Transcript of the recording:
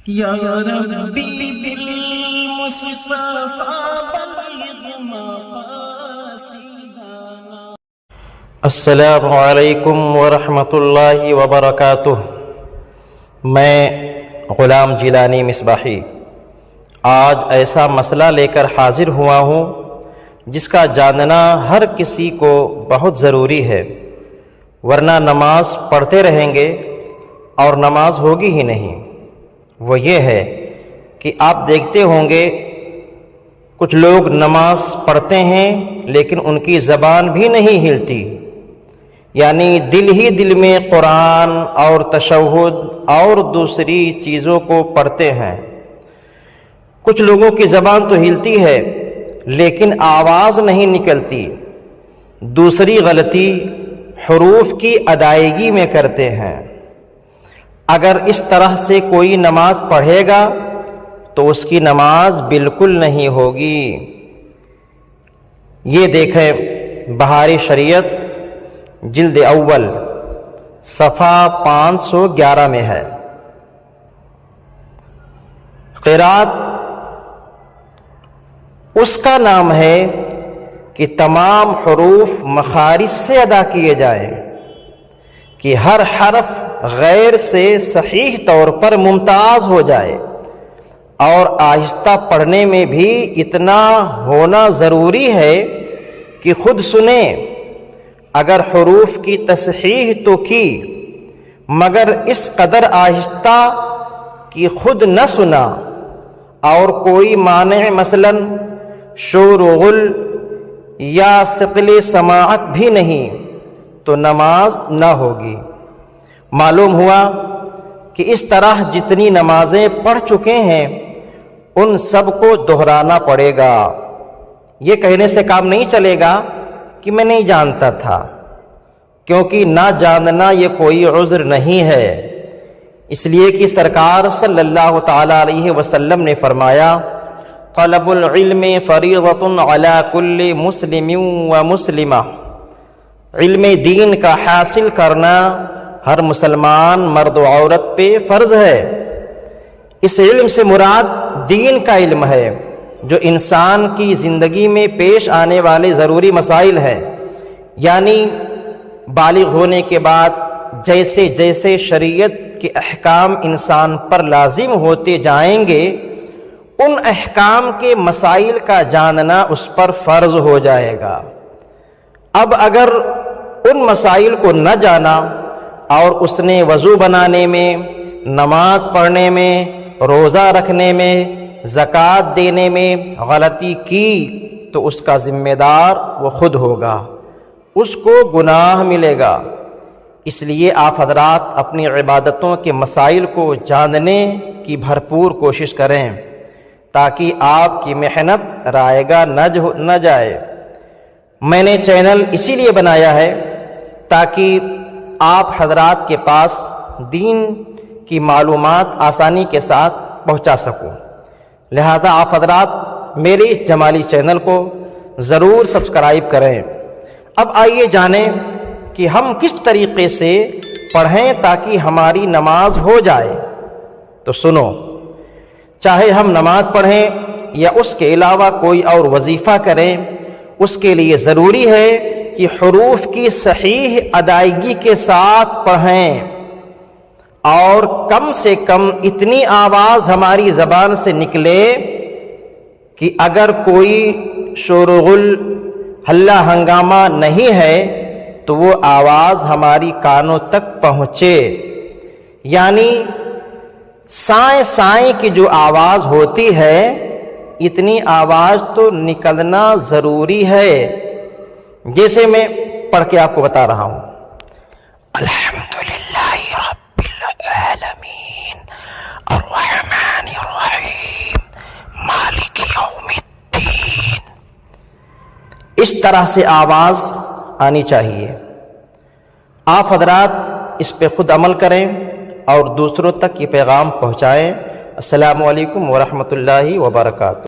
یا ربی بالمصطفیٰ بلغ مقاصدنا۔ السلام علیکم ورحمۃ اللہ وبرکاتہ۔ میں غلام جیلانی مصباحی آج ایسا مسئلہ لے کر حاضر ہوا ہوں جس کا جاننا ہر کسی کو بہت ضروری ہے، ورنہ نماز پڑھتے رہیں گے اور نماز ہوگی ہی نہیں۔ وہ یہ ہے کہ آپ دیکھتے ہوں گے کچھ لوگ نماز پڑھتے ہیں لیکن ان کی زبان بھی نہیں ہلتی، یعنی دل ہی دل میں قرآن اور تشہد اور دوسری چیزوں کو پڑھتے ہیں۔ کچھ لوگوں کی زبان تو ہلتی ہے لیکن آواز نہیں نکلتی۔ دوسری غلطی حروف کی ادائیگی میں کرتے ہیں۔ اگر اس طرح سے کوئی نماز پڑھے گا تو اس کی نماز بالکل نہیں ہوگی۔ یہ دیکھیں بہار شریعت جلد اول صفحہ 511 میں ہے۔ قرات اس کا نام ہے کہ تمام حروف مخارج سے ادا کیے جائیں، کہ ہر حرف غیر سے صحیح طور پر ممتاز ہو جائے، اور آہستہ پڑھنے میں بھی اتنا ہونا ضروری ہے کہ خود سنیں۔ اگر حروف کی تصحیح تو کی مگر اس قدر آہستہ کہ خود نہ سنا، اور کوئی مانع مثلا شور و غل یا ثقل سماعت بھی نہیں تو نماز نہ ہوگی۔ معلوم ہوا کہ اس طرح جتنی نمازیں پڑھ چکے ہیں ان سب کو دہرانا پڑے گا۔ یہ کہنے سے کام نہیں چلے گا کہ میں نہیں جانتا تھا، کیونکہ نہ جاننا یہ کوئی عذر نہیں ہے۔ اس لیے کہ سرکار صلی اللہ تعالی علیہ وسلم نے فرمایا، طلب العلم فریضۃ علی کل مسلم و مسلمہ، علم دین کا حاصل کرنا ہر مسلمان مرد و عورت پہ فرض ہے۔ اس علم سے مراد دین کا علم ہے جو انسان کی زندگی میں پیش آنے والے ضروری مسائل ہیں، یعنی بالغ ہونے کے بعد جیسے جیسے شریعت کے احکام انسان پر لازم ہوتے جائیں گے ان احکام کے مسائل کا جاننا اس پر فرض ہو جائے گا۔ اب اگر ان مسائل کو نہ جانا اور اس نے وضو بنانے میں، نماز پڑھنے میں، روزہ رکھنے میں، زکوٰۃ دینے میں غلطی کی تو اس کا ذمہ دار وہ خود ہوگا، اس کو گناہ ملے گا۔ اس لیے آپ حضرات اپنی عبادتوں کے مسائل کو جاننے کی بھرپور کوشش کریں تاکہ آپ کی محنت رائگاں نہ جائے۔ میں نے چینل اسی لیے بنایا ہے تاکہ آپ حضرات کے پاس دین کی معلومات آسانی کے ساتھ پہنچا سکوں، لہذا آپ حضرات میرے اس جمالی چینل کو ضرور سبسکرائب کریں۔ اب آئیے جانیں کہ ہم کس طریقے سے پڑھیں تاکہ ہماری نماز ہو جائے۔ تو سنو، چاہے ہم نماز پڑھیں یا اس کے علاوہ کوئی اور وظیفہ کریں، اس کے لیے ضروری ہے کہ حروف کی صحیح ادائیگی کے ساتھ پڑھیں، اور کم سے کم اتنی آواز ہماری زبان سے نکلے کہ اگر کوئی شور و غل ہلہ ہنگامہ نہیں ہے تو وہ آواز ہماری کانوں تک پہنچے، یعنی سائیں سائیں کی جو آواز ہوتی ہے اتنی آواز تو نکلنا ضروری ہے۔ جیسے میں پڑھ کے آپ کو بتا رہا ہوں، الحمدللہ رب العالمین الرحمن الرحیم مالک یوم الدین، اس طرح سے آواز آنی چاہیے۔ آپ حضرات اس پہ خود عمل کریں اور دوسروں تک یہ پیغام پہنچائیں۔ السلام علیکم ورحمۃ اللہ وبرکاتہ۔